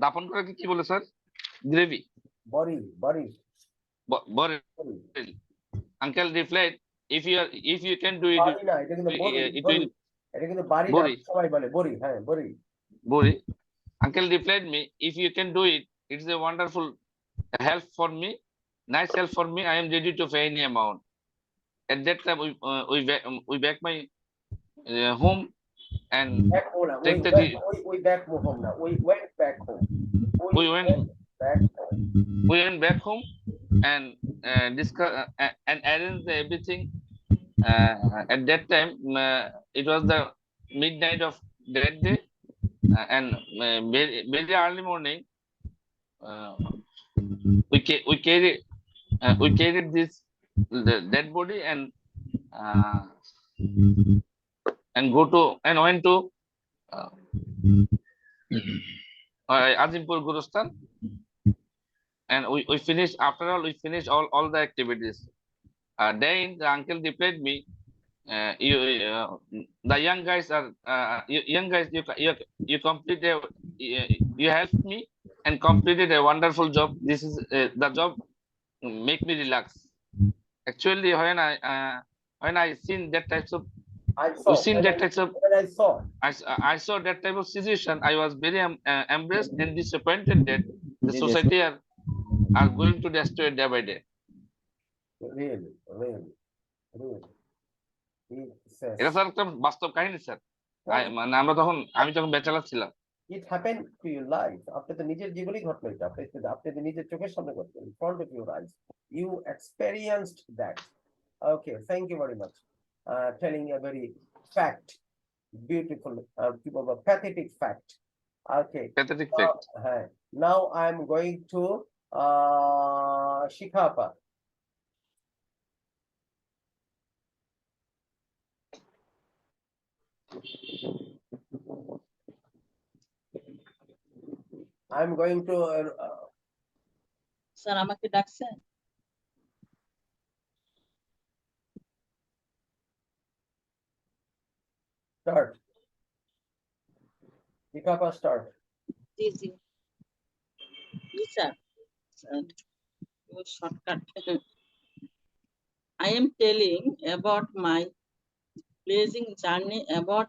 দাপন করা কি বলে sir? Gravy, বড়ি। Uncle replied, if you can do it, bori. Uncle replied me, if you can do it, it's a wonderful help for me, nice help for me. I am ready to pay any amount. At that time, we back my home and take the. We back home now. We went back home. We went back home and discuss and arrange everything. At that time, it was the midnight of that day, and very early morning, we carried this dead body and went to Azimpur Gurustan. And we finished, after all, we finished all the activities. Then the uncle replied me, the young guys are, young guys, you completed, you helped me and completed a wonderful job. This is the job make me relax. Actually, when I seen that types of, I saw. seen that types of, When I saw. I saw that type of situation, I was very embarrassed and disappointed that the society are going to destroy day by day. Really. He says. এটা sir একটা বাস্তব কাহিনী sir. মানে আমরা তখন, আমি যখন bachelor ছিলাম। It happened to your life. আপনি তো নিজের জীবনেই ঘটলো এটা। আপনি তো নিজের চোখের সামনে ঘটলো, in front of your eyes. You experienced that. Okay, thank you very much. Telling a very fact, beautiful, pathetic fact. Okay. Pathetic fact. Now I'm going to Shikhapa. I'm going to sir আমাকে ডাকছেন? start. Shikhapa, start. G sir, shortcut. I am telling about my pleasing journey about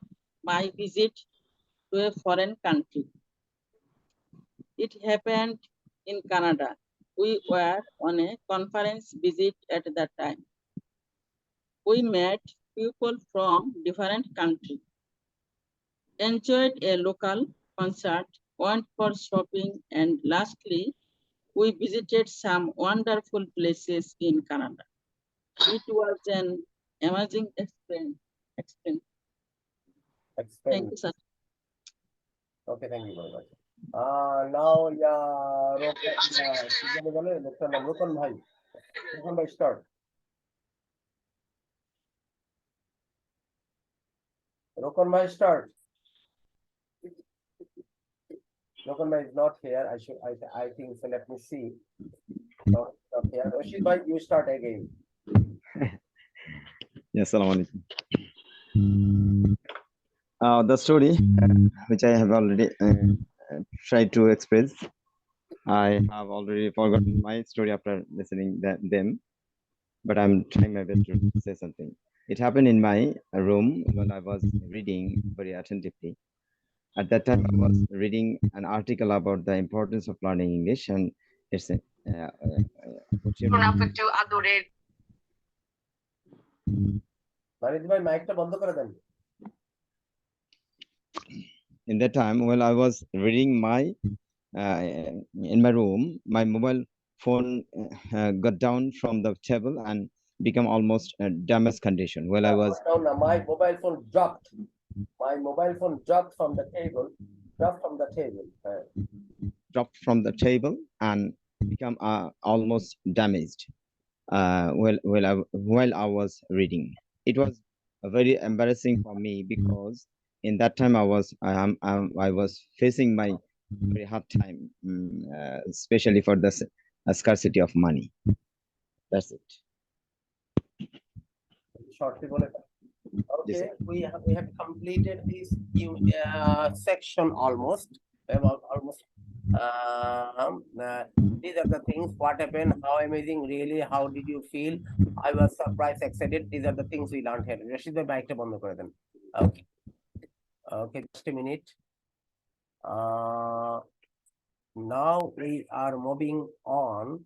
my visit to a foreign country. It happened in Canada. We were on a conference visit at that time. We met people from different countries, enjoyed a local concert, went for shopping, and lastly, we visited some wonderful places in Canada. It was an amazing experience. Thank you, sir. Okay, thank you very much. Now, Rokon Bhai, start. Rokon Bhai, start. Rokon Bhai is not here. I think so. Let me see. Not here. Rashid Bhai, you start again. Yes, Assalamualaikum. The story which I have already tried to express, I have already forgotten my story after listening them, but I'm trying my best to say something. It happened in my room when I was reading very attentively. At that time, I was reading an article about the importance of learning English, and it's in that time, while I was reading in my room, my mobile phone got down from the table and become almost damaged condition. While I was my mobile phone dropped. My mobile phone dropped from the table. Dropped from the table and become almost damaged. While I was reading, it was very embarrassing for me because in that time I was facing my very hard time, especially for the scarcity of money. That's it. Shortly, okay, yes, we have completed this section almost. These are the things. What happened? How amazing! Really? How did you feel? I was surprised, excited. These are the things we learned here. Rashid bhai, mic ta bond kore den. Okay. Okay, just a minute. Now we are moving on.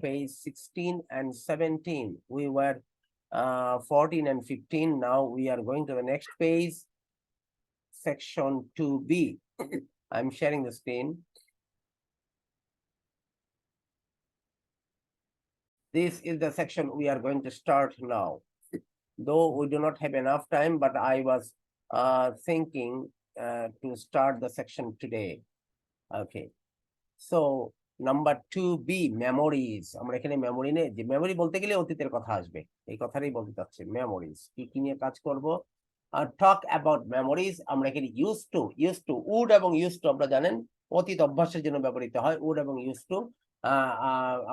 Page 16 and 17. We were 14 and 15. Now we are going to the next page, section 2B. I'm sharing the screen. This is the section we are going to start now. Though we do not have enough time, but I was thinking to start the section today. Okay. So number 2B, memories. আমরা এখানে memory memory বলতে গেলে অতীতের কথা আসবে, এই কথাটাই বলতে চাচ্ছি। মেমোরিজ কি নিয়ে কাজ করব? টক অ্যাবাউট মেমোরিজ, আমরা এখানে ইউজ টু উড এবং ইউজ টু আমরা জানেন অতীত অভ্যাসের জন্য ব্যবহৃত হয়। উড এবং ইউজ টু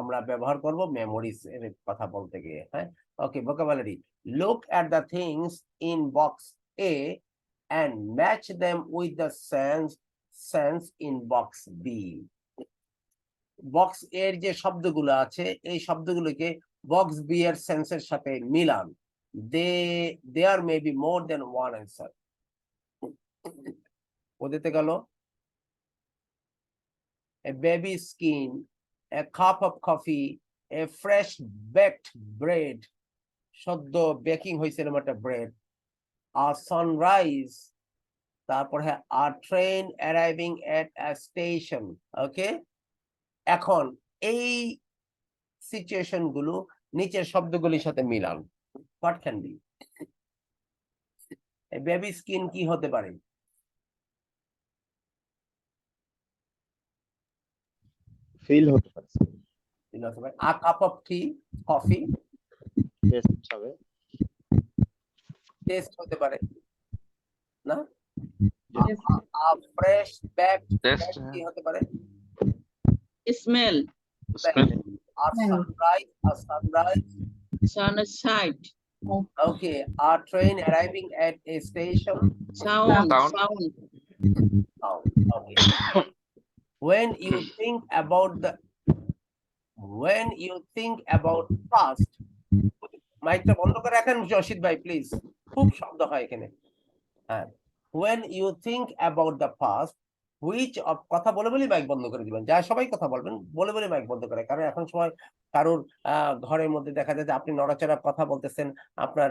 আমরা ব্যবহার করব মেমোরিজ এর কথা বলতে গিয়ে। হ্যাঁ, okay, vocabulary. Look at the things in box A and match them with the sense in box B. Box এর যে শব্দগুলো আছে এই শব্দগুলোকে বক্স বি এর সেন্সের সাথে মিলান। There may be more than one answer. ওদেরতে গেল a baby skin, a cup of coffee, a fresh baked bread, সদ্য বেকিং হয়েছে এরকম একটা ব্রেড, a sunrise, তারপর হ্যাঁ a train arriving at a station. ওকে, এখন এই সিচুয়েশন গুলো নিচের শব্দগুলির সাথে Milan. What can be? Baby skin কি হতে পারে? ফিল হতে পারে, আ cup of T, coffee, test হবে, টেস্ট হতে পারে না? Yes. ফ্রেশ ব্যাকড Taste, কি হতে পারে? Smell, smell, আর sunrise, sunshine, okay, our train arriving at a station, sound, Sound. sound, sound, okay. when you think about past, মাইকটা বন্ধ করে রাখেন জশিদ ভাই প্লিজ, খুব শব্দ হয় এখানে। হ্যাঁ, when you think about the past, which of, কথা বলে বলে মাইক বন্ধ করে দিবেন, যা সবাই কথা বলবেন বলে বলে মাইক বন্ধ করে, কারণ এখন সময় কারোর ঘরের মধ্যে দেখা যায় যে আপনি নড়াচড়া কথা বলতেছেন, আপনার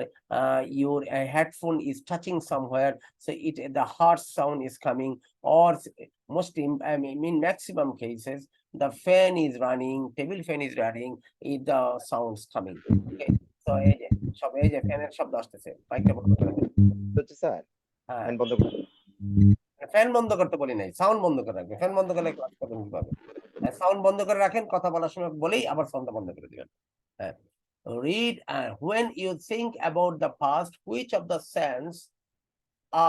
your headphone is touching somewhere, so the harsh sound is coming, or most I mean maximum cases the fan is running, table fan is running, the sounds coming. Okay, so এই যে সব এই যে ফ্যানের শব্দ আসতেছে, মাইকটা বন্ধ করে রাখেন। হচ্ছে স্যার, হ্যাঁ, ফ্যান বন্ধ করে ফ্যান বন্ধ করতে বলি নাই, সাউন্ড বন্ধ করে রাখবেন। ফ্যান বন্ধ করলে ক্লাস করবেন কিভাবে? সাউন্ড বন্ধ করে রাখেন, কথা বলার সময় বলেই আবার সাউন্ডটা বন্ধ করে দিবেন। হ্যাঁ, read when you think about the past, which of the sense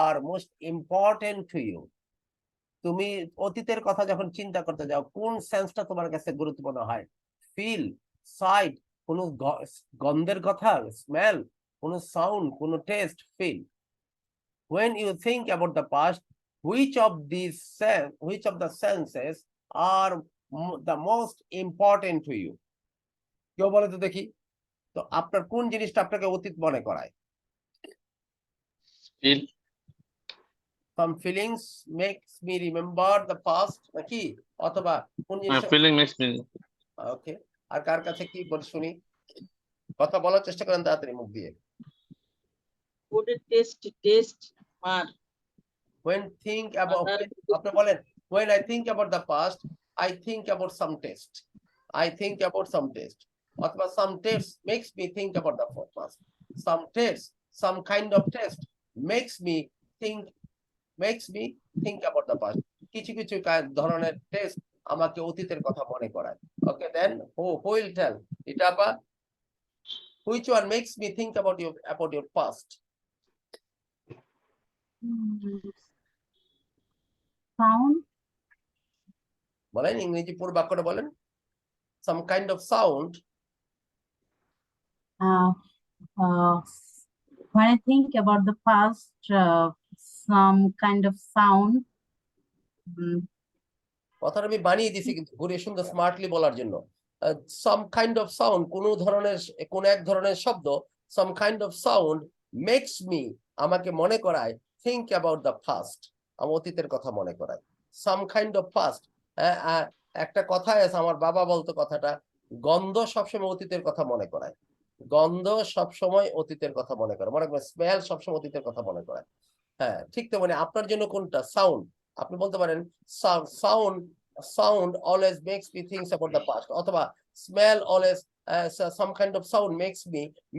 are most important to you? তুমি অতীতের কথা যখন চিন্তা করতে যাও কোন সেন্সটা তোমার কাছে গুরুত্বপূর্ণ হয়? ফিল, সাইট, কোন গন্ধের কথা, স্মেল, কোন সাউন্ড, কোন taste, feel. When you think about the past, which of the senses are the most important to you? কেউ বলে তো দেখি, তো আপনার কোন জিনিসটা আপনাকে অতীত মনে করায়? feel, Some feelings makes me remember the past, নাকি? অথবা কোন জিনিসটা? feeling makes me, ওকে, আর কার কাছে কি বল শুনি, কথা বলার চেষ্টা করেন তাড়াতাড়ি মুখ দিয়ে। food taste, mar, When think about, আপনি বলেন when I think about the past, I think about some taste, I think about some taste, অথবা some taste makes me think about the past, some taste, some kind of taste makes me think about the past, কিছু কিছু ধরনের test আমাকে অতীতের কথা মনে করায়। ওকে, দেন who will tell এটা বা which one makes me think about your past? Sound, বলেন ইংরেজি পুরো বাক্যটা বলেন। some kind of sound, when I think about the past, some kind of sound, কথাটা আমি বানিয়ে দিছি কিন্তু ঘুরে সুন্দর স্মার্টলি বলার জন্য। সাম কাইন্ড অফ সাউন্ড, কোন এক ধরনের শব্দ, some kind of sound makes me, আমাকে মনে করায়, থিঙ্ক অ্যাবাউট দ্য পাস্ট, আমার অতীতের কথা মনে করায়। সাম কাইন্ড অফ পাস্ট, একটা কথায় আছে, আমার বাবা বলতো কথাটা, গন্ধ সবসময় অতীতের কথা মনে করায়, গন্ধ সবসময় অতীতের কথা মনে করে, মনে করেন স্মেল সবসময় অতীতের কথা মনে করায়। হ্যাঁ, ঠিক তো, মানে আপনার জন্য কোনটা সাউন্ড? আপনি বলতে পারেন sound always makes me think about the past, অথবা smell always some kind of sound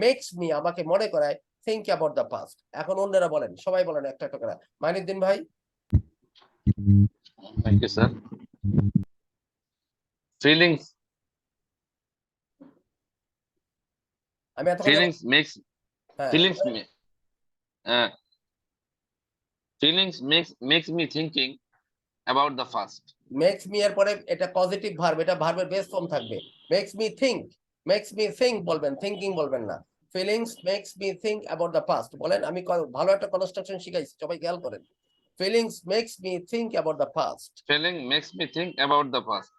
makes me আমাকে মনে করায় think about the past। এখন অন্যরা বলেন, সবাই বলেন একটা একটা করে। মাইনুদ্দিন ভাই। thank you sir, feelings, আমি এতক্ষণ feelings makes, হ্যাঁ feelings, Feelings makes me thinking about the past. makes me এর পরে এটা পজিটিভ ভার্ব, এটা ভার্বের বেস ফর্ম থাকবে। makes me think বলবেন, thinking বলবেন না। feelings makes me think about the past বলেন। আমি ভালো একটা কনস্ট্রাকশন শিখাইছি, সবাই খেয়াল করেন। feelings makes me think about the past. Feeling makes me think about the past.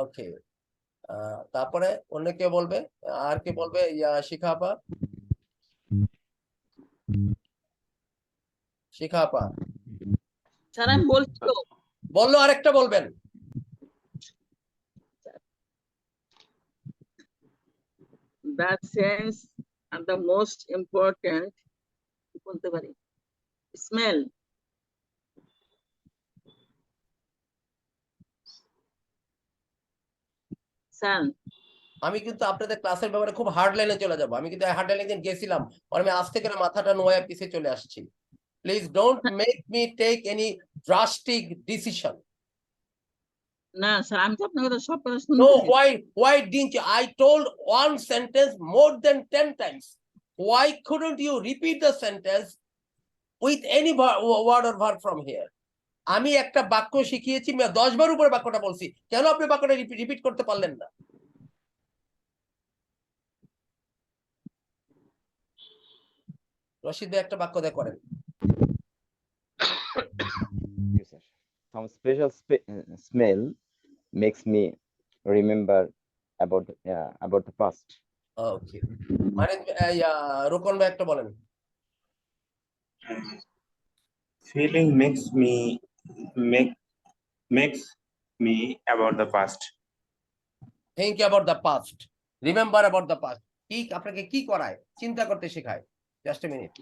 ওকে, তারপরে অন্য কে বলবে? আর কে বলবে? শিখা আপা, শিখা আপা স্যার আমি বলছি তো, বললো, আরেকটা বলবেন। the sense and the most important বলতে পারি স্মেল। স্যার আমি কিন্তু আপনাদের ক্লাসের ব্যাপারে খুব হার্ড লাইনে চলে যাব। আমি কিন্তু হার্ড লাইনে একদিন গেছিলাম, আমি আজ থেকে না মাথাটা নোয়া পিছিয়ে চলে আসছি। Please don't make me take any drastic decision. না স্যার আমি তো আপনার কথা সব কথা No, শুনতেছি। why didn't you? I told one sentence more than 10 times. Why couldn't you repeat the sentence with any word or verb from here? আমি একটা বাক্য শিখিয়েছি, 10 বার উপরে বাক্যটা বলছি, কেন আপনি বাক্যটা রিপিট করতে পারলেন না? রশিদ ভাই একটা বাক্য দিয়ে করেন। Yes, sir. Some special smell makes me remember about the past. ওকে, মানে রোকন ভাই একটা বলেন। Feeling makes me about the past. Think about the past, remember about the past। কি আপনাকে কি করায়? চিন্তা করতে শেখায়। Just a minute.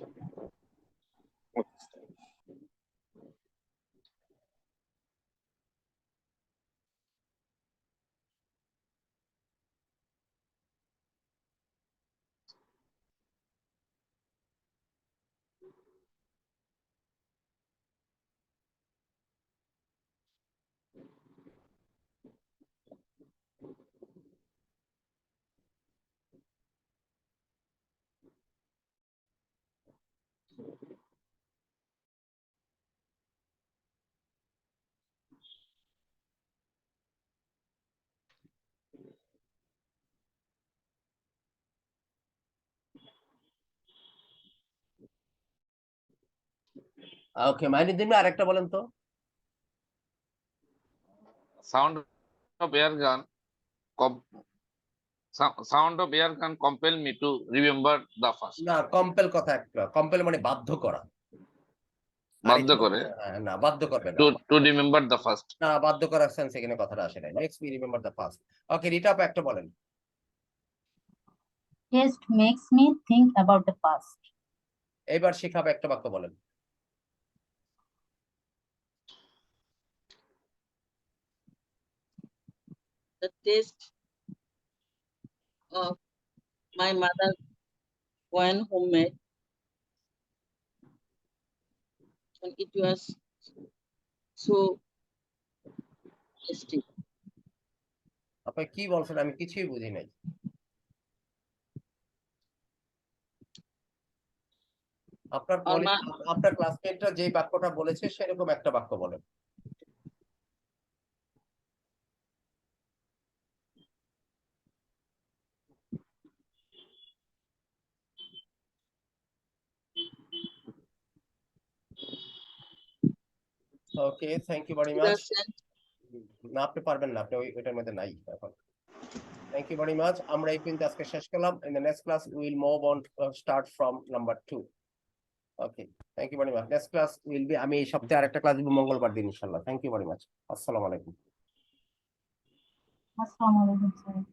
Okay, Mainuddin ভাই আরেকটা বলেন তো। Sound of air gun sound of air gun compel me to remember the past. না, কম্পেল কথা একটা, কম্পেল মানে বাধ্য করা। বাধ্য করে না, বাধ্য করবে না, to remember the past. না বাধ্য করার সেন্স এখানে কথাটা আসে না। Next me remember the past. Okay, Rita আপা একটা বলেন। Taste makes me think about the past. এবার শিখাবে একটা বাক্য বলেন। The taste of my mother when homemade, and it was so tasty. আপনি কি বলছেন? আমি কিছুই বুঝি নাই। আপনার ক্লাসমেটরা যে বাক্যটা বলেছে সেরকম একটা বাক্য বলেন। Okay, thank you very much. না, আপনি পারবেন না, আপনি ওইটার মধ্যে নাই এখন। Thank you very much. আমরা এই পর্যন্ত আজকে শেষ করলাম। In the next class we will move on, start from number 2। Okay, thank you very much. Next class will be, আমি এই সপ্তাহে আরেকটা ক্লাস দিব মঙ্গলবার দিন ইনশাআল্লাহ। Thank you very much. আসসালামু আলাইকুম। Assalamu alaikum, sir.